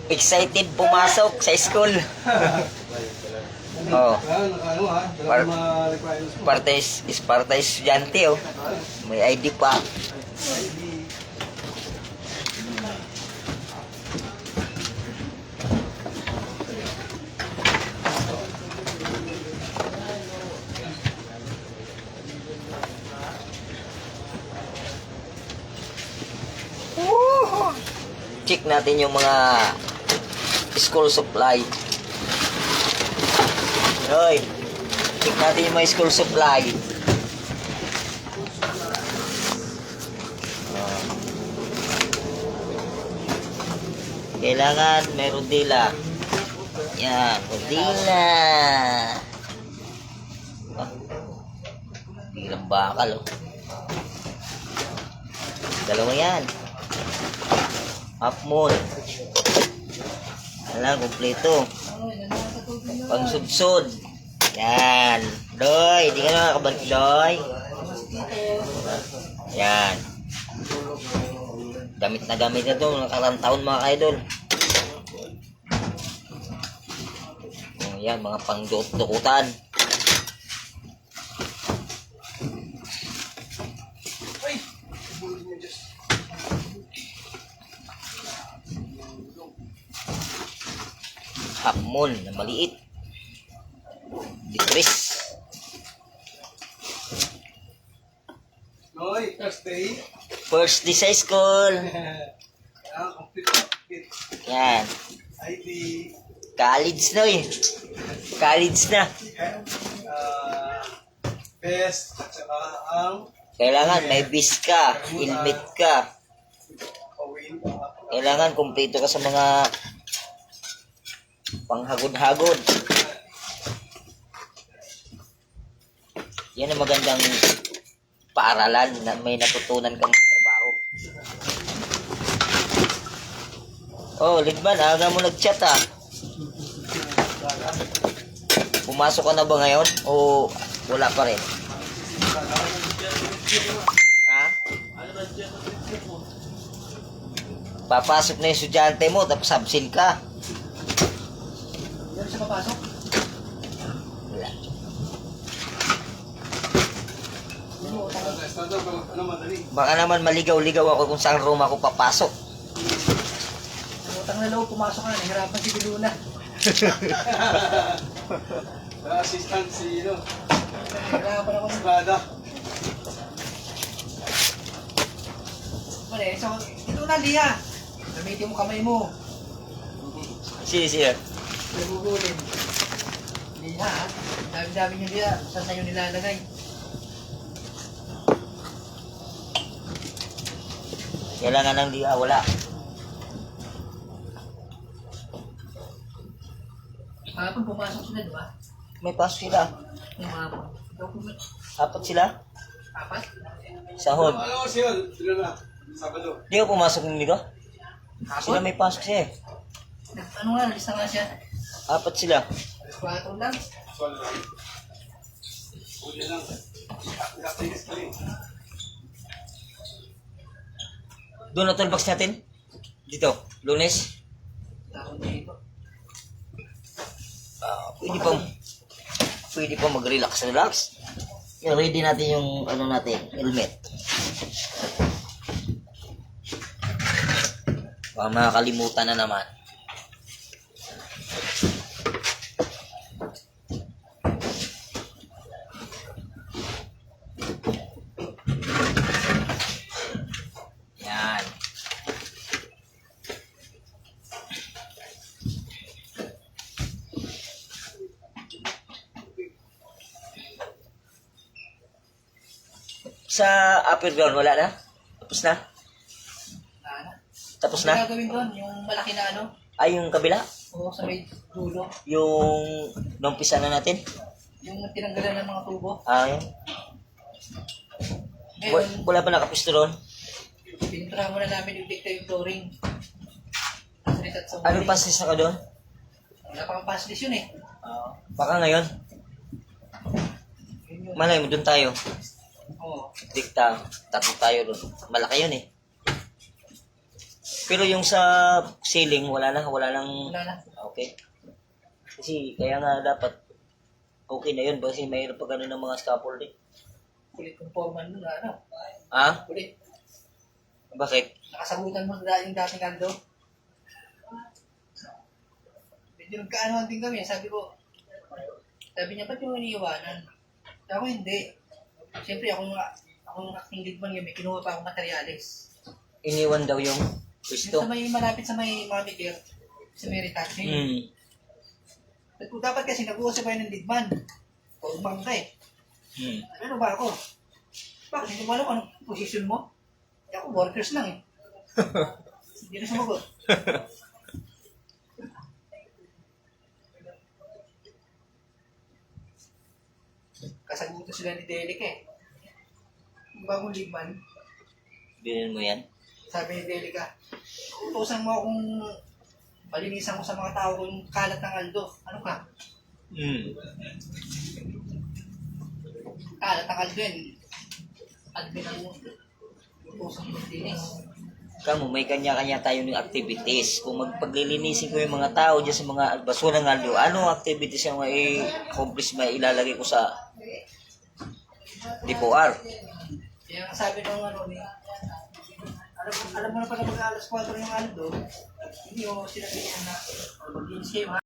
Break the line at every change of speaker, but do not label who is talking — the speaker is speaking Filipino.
Excited pumasok sa school. Oh. Parta estudyante oh. May ID pa. Check natin yung mga school supply. Hoy, check natin yung mga school supply. Kailangan may rodila. Yan, rodila. Bilang bakal, oh. Dalawa yan. Half moon. Alam, kompleto. Pangsudsod. Yan. Doy, di ka na nakabalik, Doy. Yan. Gamit na ito. Nakarang taon mga ka-idol. Yan, mga pang-dukutan. Hapmon na maliit. Ditris.
Noy, first day.
First day sa school. Yan.
ID.
College na eh. College na.
Best. At saka ang
Kailangan may bis ka, helmet ka. Kailangan kumpleto ka sa mga panghagod-hagod. Yan ang magandang paaralan na may natutunan kang trabaho. Oh, Lidman, aga mo nag-chat ah. Pumasok ka na ba ngayon? O wala pa rin? Ha? Papasok na yung estudyante mo tapos absent ka.
yan siya papasok.
Wala. Baka naman maligaw-ligaw ako kung saan room ako papasok.
Utang na loob, pumasok ka na. Nahirapan si Biluna. Assistant si Ino. Nahirapan ako sa bada. Mali, so ito na Lia. Gamitin mo kamay mo.
Sige.
Nagugulin. Lia ha. Dami-dami nyo Lia. Saan na yung nilalagay?
Kailangan ng liha, wala.
Hapon pumasok sila, di ba?
May pasok sila.
Yung hapon.
Apat sila.
Apat?
Sahod.
Ano siya? Sila na. Sabado.
Di ko pumasok ng liga. Sila
Hapon?
may pasok siya eh.
Ano nga, nalista nga siya.
Apat sila.
4 lang.
Sol lang. Uli lang. Nakatingis ka rin.
Doon na toolbox natin. Dito. Lunes.
Taon dito.
Pwede pa mag-relax. I-ready natin yung ano natin, helmet. Baka makakalimutan na naman. Yan. Sa upper ground, wala na? Tapos na? Tapos
Ano
na?
gagawin doon? Yung malaki na ano?
Ay, yung kabila?
O sa may dulo?
Yung numpisa na natin?
Yung tinanggalan ng mga tubo?
Ah, yun.
Ngayon,
Wala pa nakapisto doon?
pinuntrahan muna namin yung dicta yung flooring. Salitat sa
Anong pasis na ka doon?
Wala pa kang paslis yun eh.
Baka ngayon.
Yun yun.
Malay mo, doon tayo.
Oo.
Dikta, tatlo tayo doon. Malaki yun eh. Pero yung sa ceiling, wala nang...
Wala na.
Okay. Kasi kaya nga dapat okay na yun kasi mayroon pa ganun ng mga scaffolding.
Kulit kong foreman nun na ano.
Ah?
Kulit.
Bakit?
Nakasagutan mo na yung dating kaldo. Medyo nagkaanoan din kami. Sabi niya, ba't yung iniiwanan? Ako hindi. Siyempre, akong acting lead man yun, may kinuha pa akong materyales.
Iniwan daw yung
Yung
pwesto.
sa may malapit sa may monitor, sa may retouching.
Hmm.
Dapat kasi nag-uusap kayo ng leadman. Pagmang ka eh.
Hmm.
Ano ba ako? Bakit hindi mo alam anong position mo? Ako, workers lang eh. Hindi na sumagot. Kasagutan sila ni Delic eh. Yung bagong leadman,
Bilhin mo yan?
sabi ni Delica, utusan mo akong palinisan ko sa mga tao kung kalat ng Aldo. Ano ka?
Hmm.
Kalat ng Aldo yan. Admin ang utusan ko dinis.
Kamo, may kanya-kanya tayo ng activities. Kung magpaglilinisin ko yung mga tao dyan sa mga basura ng aldo, anong activities yung i-accomplish may ilalagay ko sa D4R?
Kaya ang sabi ng ano ni, alam mo na pala mag-alas 4 yung Aldo, hindi mo sinabihan na, mag-linis kayo ha.